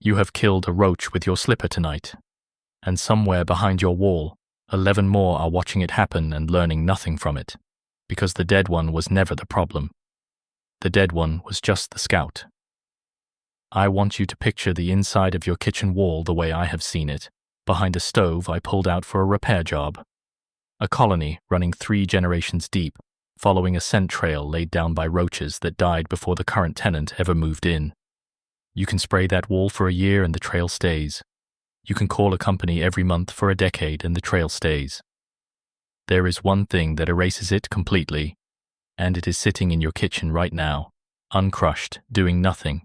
You have killed a roach with your slipper tonight, and somewhere behind your wall, 11 more are watching it happen and learning nothing from it, because the dead one was never the problem. The dead one was just the scout. I want you to picture the inside of your kitchen wall the way I have seen it, behind a stove I pulled out for a repair job. A colony running 3 generations deep, following a scent trail laid down by roaches that died before the current tenant ever moved in. You can spray that wall for a year and the trail stays. You can call a company every month for a decade and the trail stays. There is one thing that erases it completely, and it is sitting in your kitchen right now, uncrushed, doing nothing.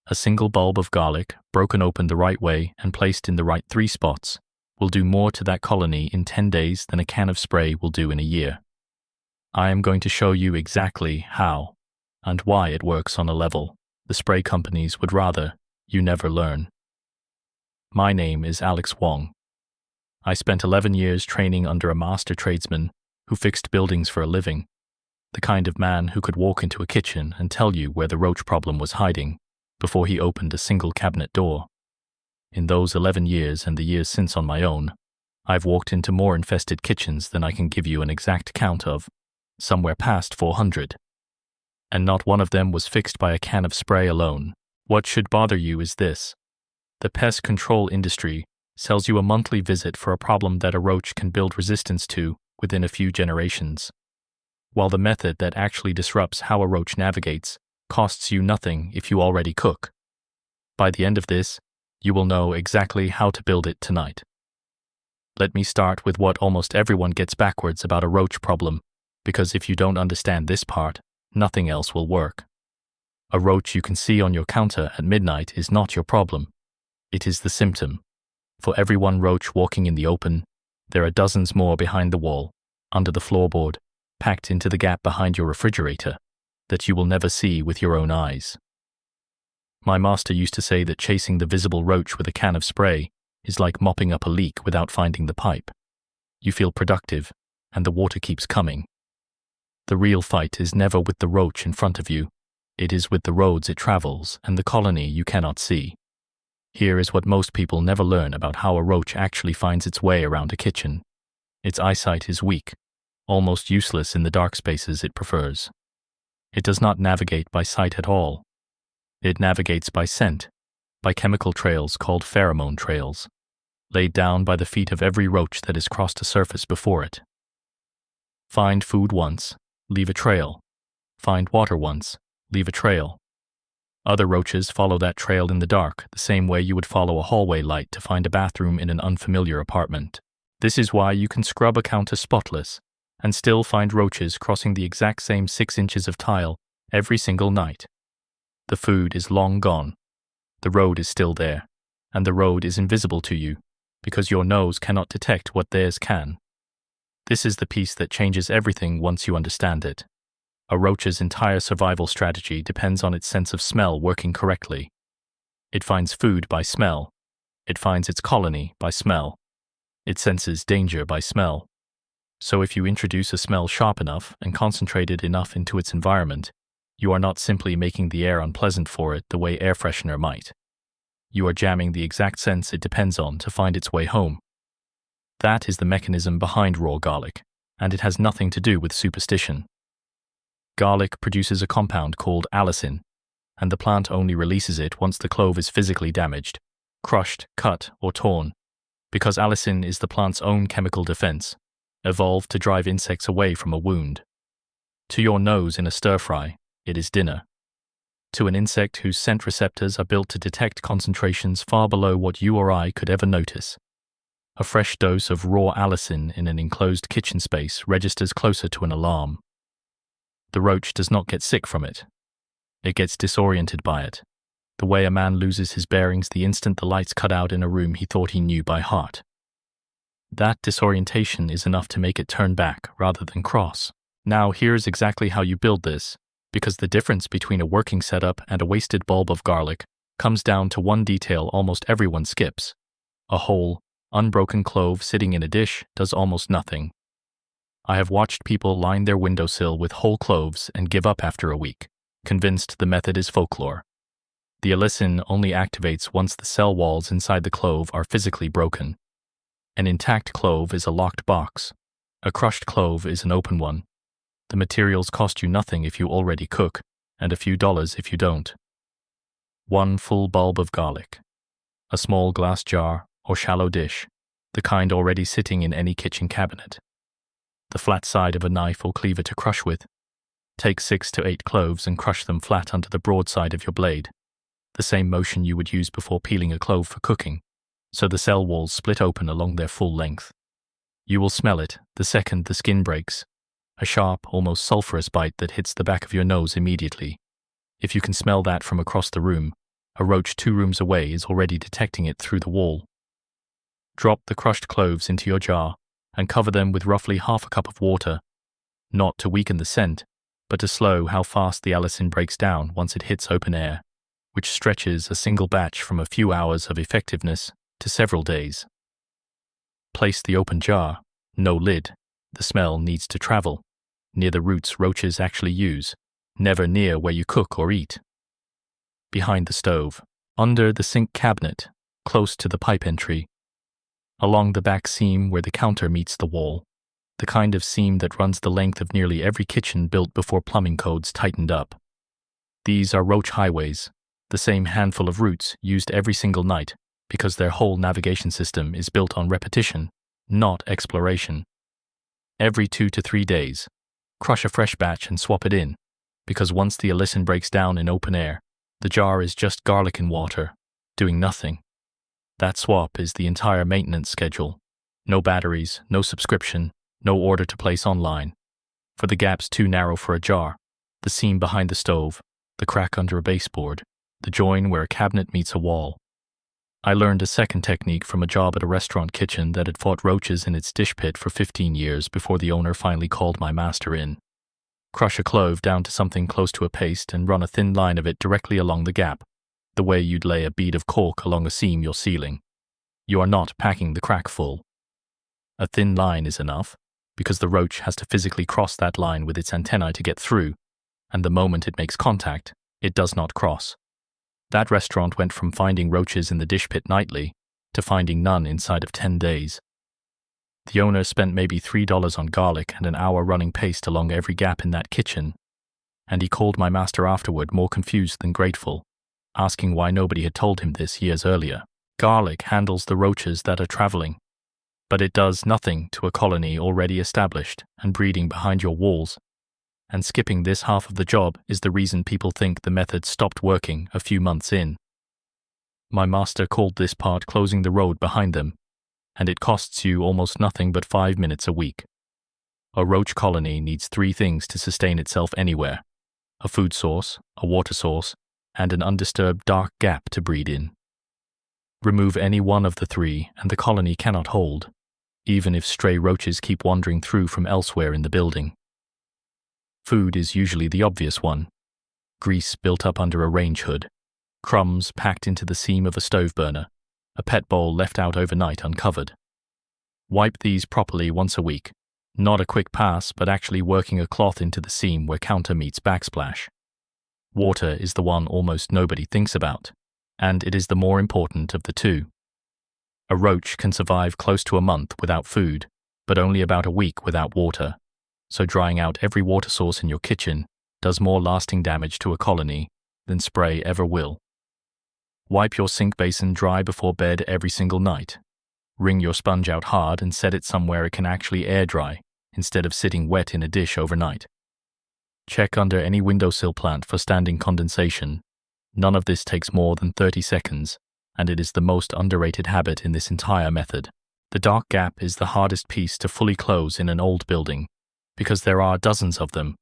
A single bulb of garlic, broken open the right way and placed in the right 3 spots, will do more to that colony in 10 days than a can of spray will do in a year. I am going to show you exactly how and why it works on a level the spray companies would rather you never learn. My name is Alex Wong. I spent 11 years training under a master tradesman who fixed buildings for a living, the kind of man who could walk into a kitchen and tell you where the roach problem was hiding before he opened a single cabinet door. In those 11 years and the years since on my own, I've walked into more infested kitchens than I can give you an exact count of, somewhere past 400. And not one of them was fixed by a can of spray alone. What should bother you is this. The pest control industry sells you a monthly visit for a problem that a roach can build resistance to within a few generations, while the method that actually disrupts how a roach navigates costs you nothing if you already cook. By the end of this, you will know exactly how to build it tonight. Let me start with what almost everyone gets backwards about a roach problem, because if you don't understand this part, nothing else will work. A roach you can see on your counter at midnight is not your problem. It is the symptom. For every one roach walking in the open, there are dozens more behind the wall, under the floorboard, packed into the gap behind your refrigerator, that you will never see with your own eyes. My master used to say that chasing the visible roach with a can of spray is like mopping up a leak without finding the pipe. You feel productive, and the water keeps coming. The real fight is never with the roach in front of you. It is with the roads it travels and the colony you cannot see. Here is what most people never learn about how a roach actually finds its way around a kitchen. Its eyesight is weak, almost useless in the dark spaces it prefers. It does not navigate by sight at all. It navigates by scent, by chemical trails called pheromone trails, laid down by the feet of every roach that has crossed a surface before it. Find food once, leave a trail. Find water once, leave a trail. Other roaches follow that trail in the dark, the same way you would follow a hallway light to find a bathroom in an unfamiliar apartment. This is why you can scrub a counter spotless and still find roaches crossing the exact same 6 inches of tile every single night. The food is long gone. The road is still there, and the road is invisible to you because your nose cannot detect what theirs can. This is the piece that changes everything once you understand it. A roach's entire survival strategy depends on its sense of smell working correctly. It finds food by smell. It finds its colony by smell. It senses danger by smell. So if you introduce a smell sharp enough and concentrated enough into its environment, you are not simply making the air unpleasant for it the way air freshener might. You are jamming the exact sense it depends on to find its way home. That is the mechanism behind raw garlic, and it has nothing to do with superstition. Garlic produces a compound called allicin, and the plant only releases it once the clove is physically damaged, crushed, cut, or torn, because allicin is the plant's own chemical defense, evolved to drive insects away from a wound. To your nose in a stir-fry, it is dinner. To an insect whose scent receptors are built to detect concentrations far below what you or I could ever notice, a fresh dose of raw allicin in an enclosed kitchen space registers closer to an alarm. The roach does not get sick from it. It gets disoriented by it, the way a man loses his bearings the instant the lights cut out in a room he thought he knew by heart. That disorientation is enough to make it turn back rather than cross. Now here's exactly how you build this, because the difference between a working setup and a wasted bulb of garlic comes down to one detail almost everyone skips. A whole, unbroken clove sitting in a dish does almost nothing. I have watched people line their windowsill with whole cloves and give up after a week, convinced the method is folklore. The alicin only activates once the cell walls inside the clove are physically broken. An intact clove is a locked box. A crushed clove is an open one. The materials cost you nothing if you already cook, and a few dollars if you don't. 1 full bulb of garlic. A small glass jar or shallow dish, the kind already sitting in any kitchen cabinet. The flat side of a knife or cleaver to crush with. Take 6 to 8 cloves and crush them flat under the broad side of your blade, the same motion you would use before peeling a clove for cooking, so the cell walls split open along their full length. You will smell it the second the skin breaks, a sharp, almost sulfurous bite that hits the back of your nose immediately. If you can smell that from across the room, a roach 2 rooms away is already detecting it through the wall. Drop the crushed cloves into your jar and cover them with roughly half a cup of water, not to weaken the scent, but to slow how fast the alicin breaks down once it hits open air, which stretches a single batch from a few hours of effectiveness to several days. Place the open jar, no lid. The smell needs to travel, near the roots roaches actually use, never near where you cook or eat. Behind the stove, under the sink cabinet, close to the pipe entry, along the back seam where the counter meets the wall, the kind of seam that runs the length of nearly every kitchen built before plumbing codes tightened up. These are roach highways, the same handful of roots used every single night because their whole navigation system is built on repetition, not exploration. Every 2 to 3 days, crush a fresh batch and swap it in, because once the alicin breaks down in open air, the jar is just garlic and water, doing nothing. That swap is the entire maintenance schedule. No batteries, no subscription, no order to place online. For the gaps too narrow for a jar, the seam behind the stove, the crack under a baseboard, the join where a cabinet meets a wall. I learned a second technique from a job at a restaurant kitchen that had fought roaches in its dish pit for 15 years before the owner finally called my master in. Crush a clove down to something close to a paste and run a thin line of it directly along the gap, the way you'd lay a bead of cork along a seam you're sealing. You are not packing the crack full. A thin line is enough, because the roach has to physically cross that line with its antennae to get through, and the moment it makes contact, it does not cross. That restaurant went from finding roaches in the dish pit nightly to finding none inside of 10 days. The owner spent maybe $3 on garlic and an hour running paste along every gap in that kitchen, and he called my master afterward more confused than grateful, asking why nobody had told him this years earlier. Garlic handles the roaches that are traveling, but it does nothing to a colony already established and breeding behind your walls. And skipping this half of the job is the reason people think the method stopped working a few months in. My master called this part closing the road behind them, and it costs you almost nothing but 5 minutes a week. A roach colony needs 3 things to sustain itself anywhere: a food source, a water source, and an undisturbed dark gap to breed in. Remove any one of the 3 and the colony cannot hold, even if stray roaches keep wandering through from elsewhere in the building. Food is usually the obvious one. Grease built up under a range hood, crumbs packed into the seam of a stove burner, a pet bowl left out overnight uncovered. Wipe these properly once a week, not a quick pass but actually working a cloth into the seam where counter meets backsplash. Water is the one almost nobody thinks about, and it is the more important of the 2. A roach can survive close to a month without food, but only about a week without water. So drying out every water source in your kitchen does more lasting damage to a colony than spray ever will. Wipe your sink basin dry before bed every single night. Wring your sponge out hard and set it somewhere it can actually air dry instead of sitting wet in a dish overnight. Check under any windowsill plant for standing condensation. None of this takes more than 30 seconds, and it is the most underrated habit in this entire method. The dark gap is the hardest piece to fully close in an old building, because there are dozens of them,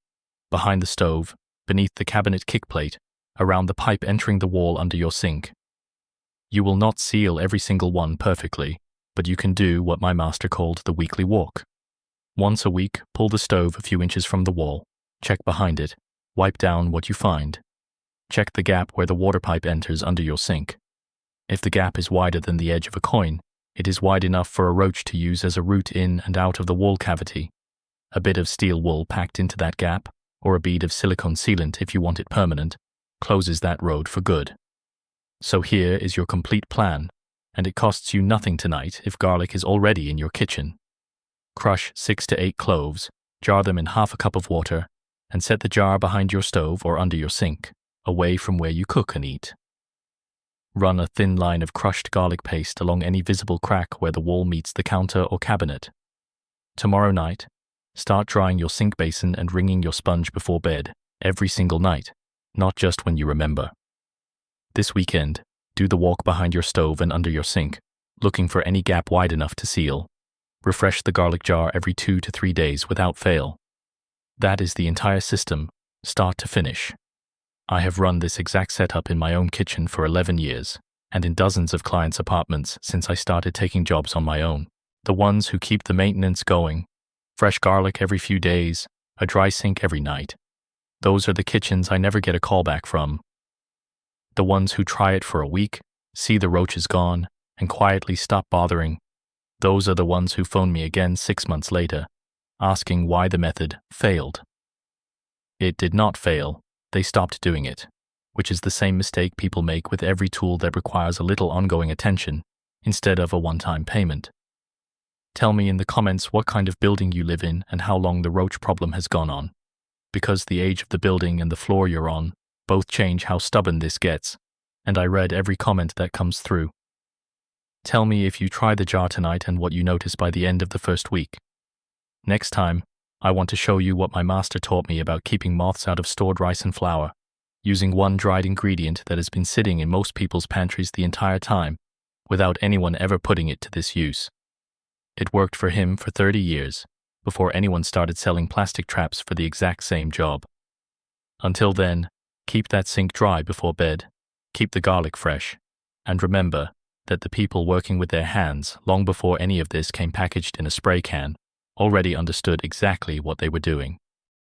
behind the stove, beneath the cabinet kickplate, around the pipe entering the wall under your sink. You will not seal every single one perfectly, but you can do what my master called the weekly walk. Once a week, pull the stove a few inches from the wall, check behind it, wipe down what you find. Check the gap where the water pipe enters under your sink. If the gap is wider than the edge of a coin, it is wide enough for a roach to use as a route in and out of the wall cavity. A bit of steel wool packed into that gap, or a bead of silicone sealant if you want it permanent, closes that road for good. So here is your complete plan, and it costs you nothing tonight if garlic is already in your kitchen. Crush 6 to 8 cloves, jar them in half a cup of water, and set the jar behind your stove or under your sink, away from where you cook and eat. Run a thin line of crushed garlic paste along any visible crack where the wall meets the counter or cabinet. Tomorrow night, start drying your sink basin and wringing your sponge before bed, every single night, not just when you remember. This weekend, do the walk behind your stove and under your sink, looking for any gap wide enough to seal. Refresh the garlic jar every 2 to 3 days without fail. That is the entire system, start to finish. I have run this exact setup in my own kitchen for 11 years, and in dozens of clients' apartments since I started taking jobs on my own. The ones who keep the maintenance going, fresh garlic every few days, a dry sink every night. Those are the kitchens I never get a call back from. The ones who try it for a week, see the roaches gone, and quietly stop bothering. Those are the ones who phone me again 6 months later, asking why the method failed. It did not fail. They stopped doing it, which is the same mistake people make with every tool that requires a little ongoing attention instead of a one-time payment. Tell me in the comments what kind of building you live in and how long the roach problem has gone on, because the age of the building and the floor you're on both change how stubborn this gets, and I read every comment that comes through. Tell me if you try the jar tonight and what you notice by the end of the first week. Next time, I want to show you what my master taught me about keeping moths out of stored rice and flour, using one dried ingredient that has been sitting in most people's pantries the entire time, without anyone ever putting it to this use. It worked for him for 30 years, before anyone started selling plastic traps for the exact same job. Until then, keep that sink dry before bed, keep the garlic fresh, and remember that the people working with their hands long before any of this came packaged in a spray can already understood exactly what they were doing.